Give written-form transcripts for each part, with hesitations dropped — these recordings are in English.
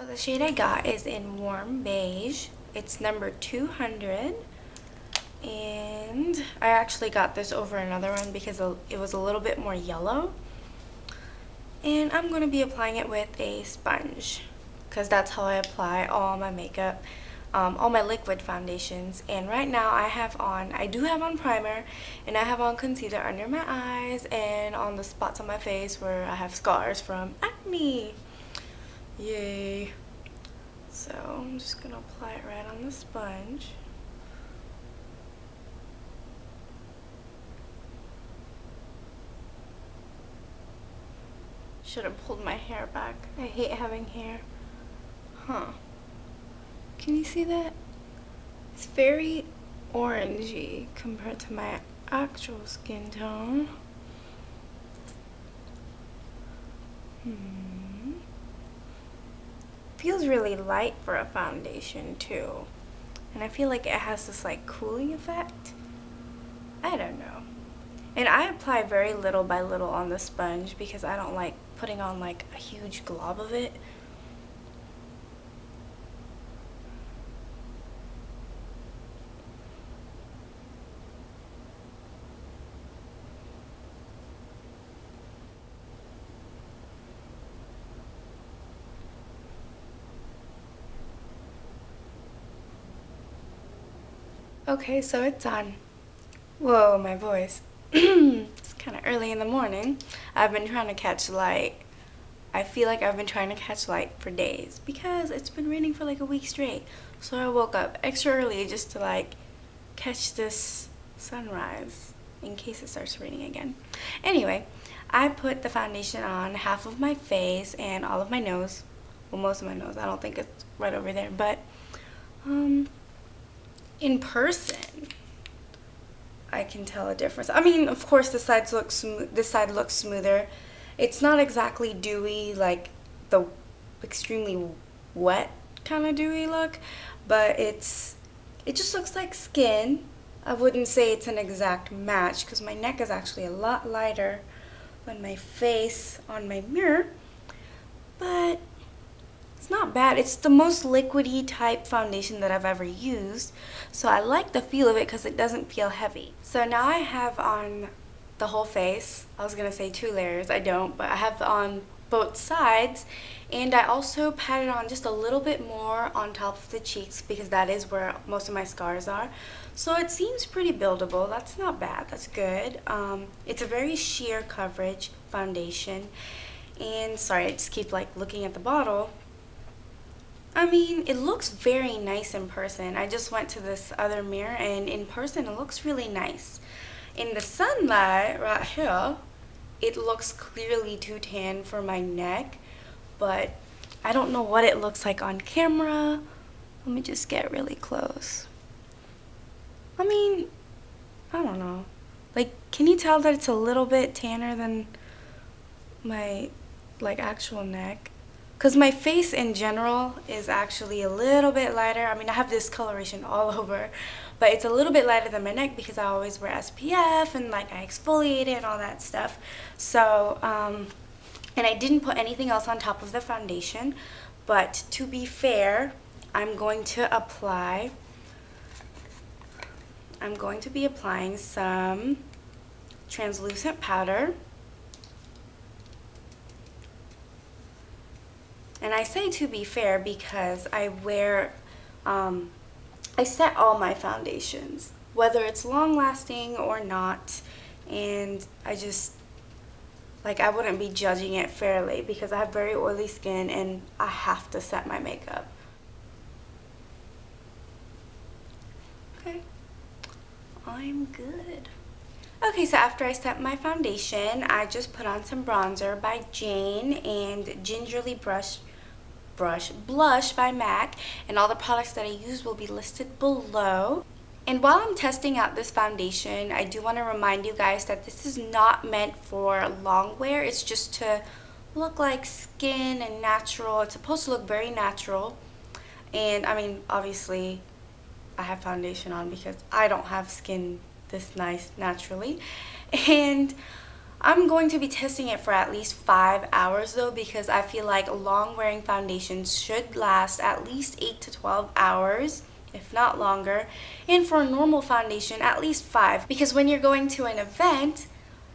So the shade I got is in Warm Beige. It's number 200. And I actually got this over another one because it was a little bit more yellow. And I'm going to be applying it with a sponge because that's how I apply all my makeup, all my liquid foundations. And right now I do have on primer, and I have on concealer under my eyes and on the spots on my face where I have scars from acne. Yay. So I'm just going to apply it right on the sponge. Should have pulled my hair back. I hate having hair. Huh. Can you see that? It's very orangey compared to my actual skin tone. Feels really light for a foundation too. And I feel like it has this like cooling effect. I don't know. And I apply very little by little on the sponge because I don't like putting on like a huge glob of it. Okay, so it's on. Whoa, my voice. It's kind of early in the morning. I've been trying to catch light. I feel like I've been trying to catch light for days because it's been raining for like a week straight. So I woke up extra early just to like catch this sunrise in case it starts raining again. Anyway, I put the foundation on half of my face and all of my nose. Well, most of my nose. I don't think it's right over there, but in person I can tell a difference. I mean, of course, this side looks smoother. It's not exactly dewy, like the extremely wet kind of dewy look, but it just looks like skin. I wouldn't say it's an exact match because my neck is actually a lot lighter than my face on my mirror, but it's not bad. It's the most liquidy type foundation that I've ever used, so I like the feel of it because it doesn't feel heavy. So now I have on the whole face. I was gonna say 2 layers, I don't, but I have on both sides, and I also patted on just a little bit more on top of the cheeks because that is where most of my scars are. So it seems pretty buildable. That's not bad. That's good. It's a very sheer coverage foundation, and sorry, I just keep like looking at the bottle. I mean, it looks very nice in person. I just went to this other mirror, and in person it looks really nice. In the sunlight right here, it looks clearly too tan for my neck, but I don't know what it looks like on camera. Let me just get really close. I mean, I don't know. Like, can you tell that it's a little bit tanner than my like actual neck? Because my face in general is actually a little bit lighter. I mean, I have discoloration all over, but it's a little bit lighter than my neck because I always wear SPF and like I exfoliate it and all that stuff. So, and I didn't put anything else on top of the foundation, but to be fair, I'm going to be applying some translucent powder. And I say to be fair because I set all my foundations, whether it's long lasting or not, and I just, like, I wouldn't be judging it fairly because I have very oily skin and I have to set my makeup. Okay, I'm good. Okay, so after I set my foundation, I just put on some bronzer by Jane and Gingerly Blush by MAC, and all the products that I use will be listed below. And while I'm testing out this foundation, I do want to remind you guys that this is not meant for long wear. It's just to look like skin and natural. It's supposed to look very natural. And I mean, obviously, I have foundation on because I don't have skin this nice naturally. And I'm going to be testing it for at least 5 hours though, because I feel like long wearing foundations should last at least 8 to 12 hours, if not longer. And for a normal foundation, at least 5, because when you're going to an event,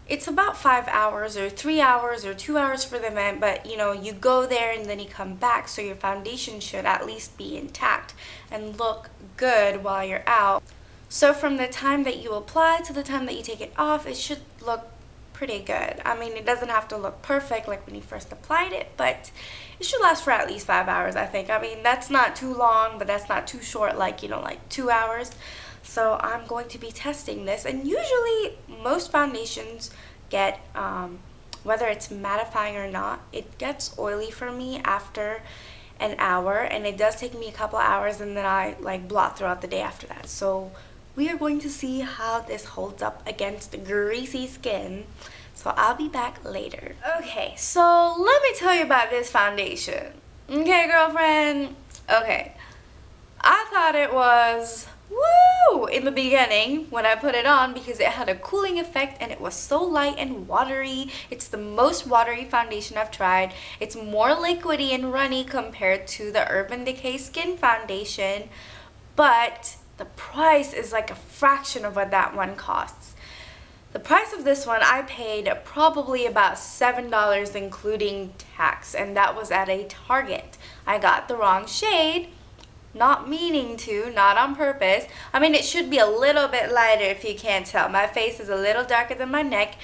it's about 5 hours or 3 hours or 2 hours for the event, but you know, you go there and then you come back, so your foundation should at least be intact and look good while you're out. So from the time that you apply to the time that you take it off, it should look pretty good. I mean, it doesn't have to look perfect like when you first applied it, but it should last for at least 5 hours, I think. I mean, that's not too long, but that's not too short, like, you know, like 2 hours. So I'm going to be testing this, and usually most foundations get, whether it's mattifying or not, it gets oily for me after an hour, and it does take me a couple hours, and then I like blot throughout the day after that. So we are going to see how this holds up against greasy skin. So I'll be back later. Okay, so let me tell you about this foundation. Okay, girlfriend? Okay. I thought it was woo in the beginning when I put it on, because it had a cooling effect and it was so light and watery. It's the most watery foundation I've tried. It's more liquidy and runny compared to the Urban Decay Skin Foundation, but the price is like a fraction of what that one costs. The price of this one, I paid probably about $7 including tax, and that was at a Target. I got the wrong shade, not meaning to, not on purpose. I mean, it should be a little bit lighter if you can't tell. My face is a little darker than my neck,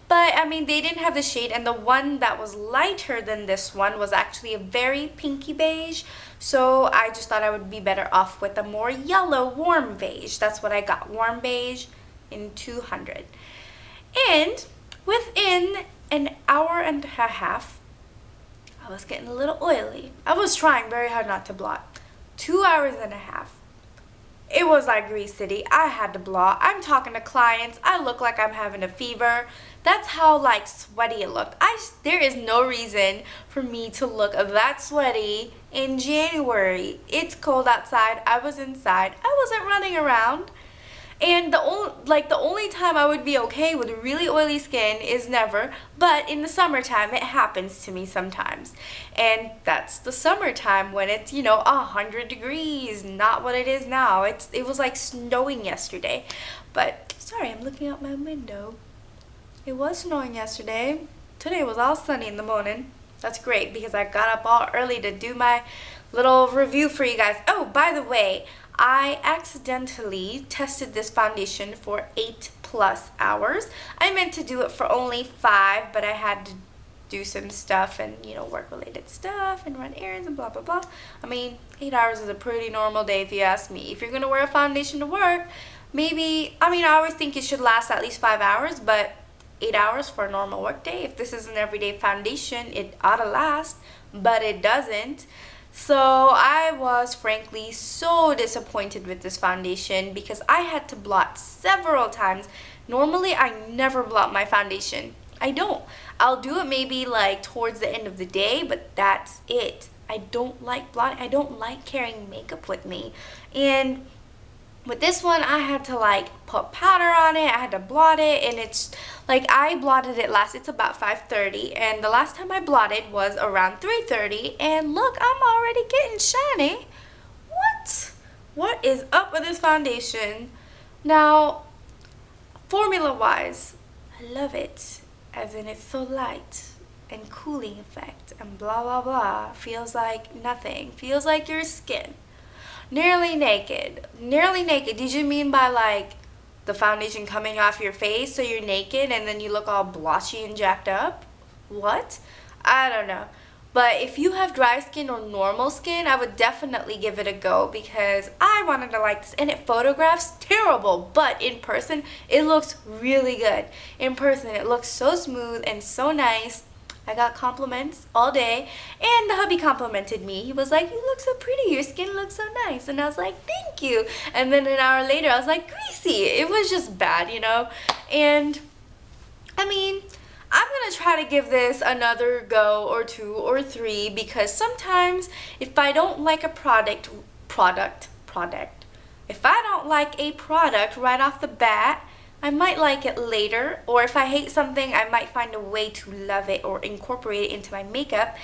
but I mean, they didn't have the shade, and the one that was lighter than this one was actually a very pinky beige. So I just thought I would be better off with a more yellow warm beige. That's what I got, warm beige in 200. And within an hour and a half, I was getting a little oily. I was trying very hard not to blot. 2 hours and a half. It was like Grease City. I had to blot. I'm talking to clients. I look like I'm having a fever. That's how like sweaty it looked. There is no reason for me to look that sweaty in January. It's cold outside. I was inside. I wasn't running around. And the only time I would be okay with really oily skin is never, but in the summertime it happens to me sometimes. And that's the summertime when it's, you know, 100 degrees, not what it is now. It was like snowing yesterday. But sorry, I'm looking out my window. It was snowing yesterday. Today was all sunny in the morning. That's great because I got up all early to do my little review for you guys. Oh, by the way, I accidentally tested this foundation for 8+ hours. I meant to do it for only 5, but I had to do some stuff and, you know, work-related stuff and run errands and blah, blah, blah. I mean, 8 hours is a pretty normal day if you ask me. If you're going to wear a foundation to work, maybe, I mean, I always think it should last at least 5 hours, but 8 hours for a normal work day. If this is an everyday foundation, it ought to last, but it doesn't. So I was frankly so disappointed with this foundation because I had to blot several times. Normally I never blot my foundation. I don't. I'll do it maybe like towards the end of the day, but that's it. I don't like blotting. I don't like carrying makeup with me. And with this one, I had to like put powder on it. I had to blot it, and it's like I blotted it last. It's about 5:30, and the last time I blotted was around 3:30. And look, I'm already getting shiny. What is up with this foundation? Now, formula-wise, I love it. As in, it's so light and cooling effect and blah blah blah. Feels like nothing. Feels like your skin. Nearly naked. Nearly naked. Did you mean by like the foundation coming off your face so you're naked and then you look all blotchy and jacked up? What? I don't know. But if you have dry skin or normal skin, I would definitely give it a go because I wanted to like this. And it photographs terrible, but in person it looks really good. In person it looks so smooth and so nice. I got compliments all day, and the hubby complimented me. He was like, "You look so pretty, your skin looks so nice." And I was like, "Thank you." And then an hour later, I was like, "Greasy." It was just bad, you know? And, I mean, I'm going to try to give this another go or 2 or 3 because sometimes if I don't like a product, if I don't like a product right off the bat, I might like it later, or if I hate something, I might find a way to love it or incorporate it into my makeup.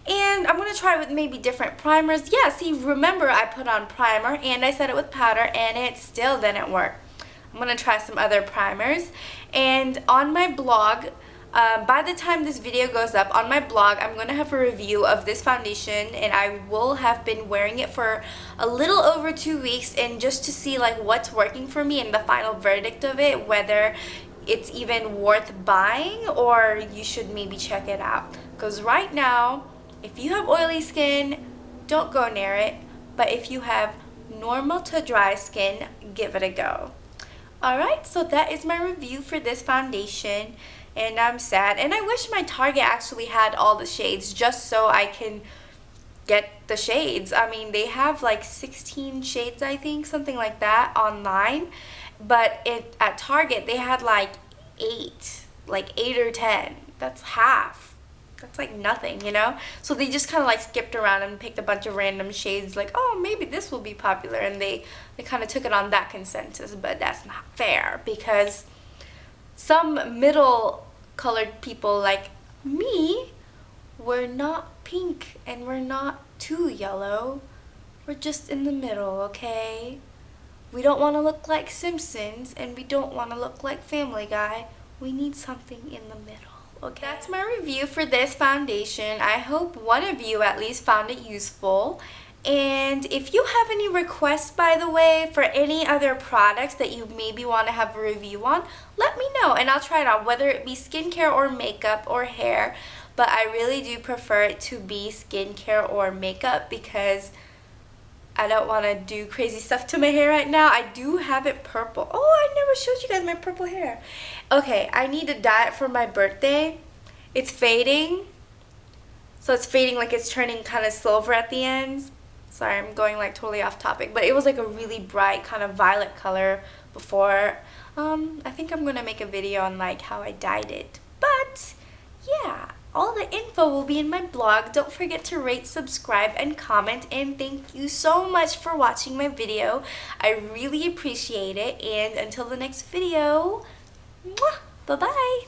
And I'm going to try with maybe different primers. Yeah, see, remember I put on primer and I set it with powder and it still didn't work. I'm going to try some other primers. And on my blog, by the time this video goes up on my blog, I'm going to have a review of this foundation, and I will have been wearing it for a little over 2 weeks, and just to see like what's working for me and the final verdict of it, whether it's even worth buying or you should maybe check it out. Because right now, if you have oily skin, don't go near it, but if you have normal to dry skin, give it a go. Alright, so that is my review for this foundation. And I'm sad, and I wish my Target actually had all the shades just so I can get the shades. I mean, they have like 16 shades, I think, something like that online, but at Target they had like 8 or 10. That's half. That's like nothing, you know? So they just kind of like skipped around and picked a bunch of random shades, like, oh, maybe this will be popular, and they kind of took it on that consensus. But that's not fair, because some middle colored people like me, we're not pink and we're not too yellow. We're just in the middle, okay? We don't want to look like Simpsons and we don't want to look like Family Guy. We need something in the middle, okay? That's my review for this foundation. I hope one of you at least found it useful. And if you have any requests, by the way, for any other products that you maybe want to have a review on, let me know and I'll try it out, whether it be skincare or makeup or hair. But I really do prefer it to be skincare or makeup because I don't want to do crazy stuff to my hair right now. I do have it purple. Oh, I never showed you guys my purple hair. Okay, I need to dye it for my birthday. It's fading. So it's fading, like it's turning kind of silver at the ends. Sorry, I'm going like totally off topic, but it was like a really bright kind of violet color before. I think I'm gonna make a video on like how I dyed it. But yeah, all the info will be in my blog. Don't forget to rate, subscribe, and comment. And thank you so much for watching my video. I really appreciate it. And until the next video, mwah, bye-bye.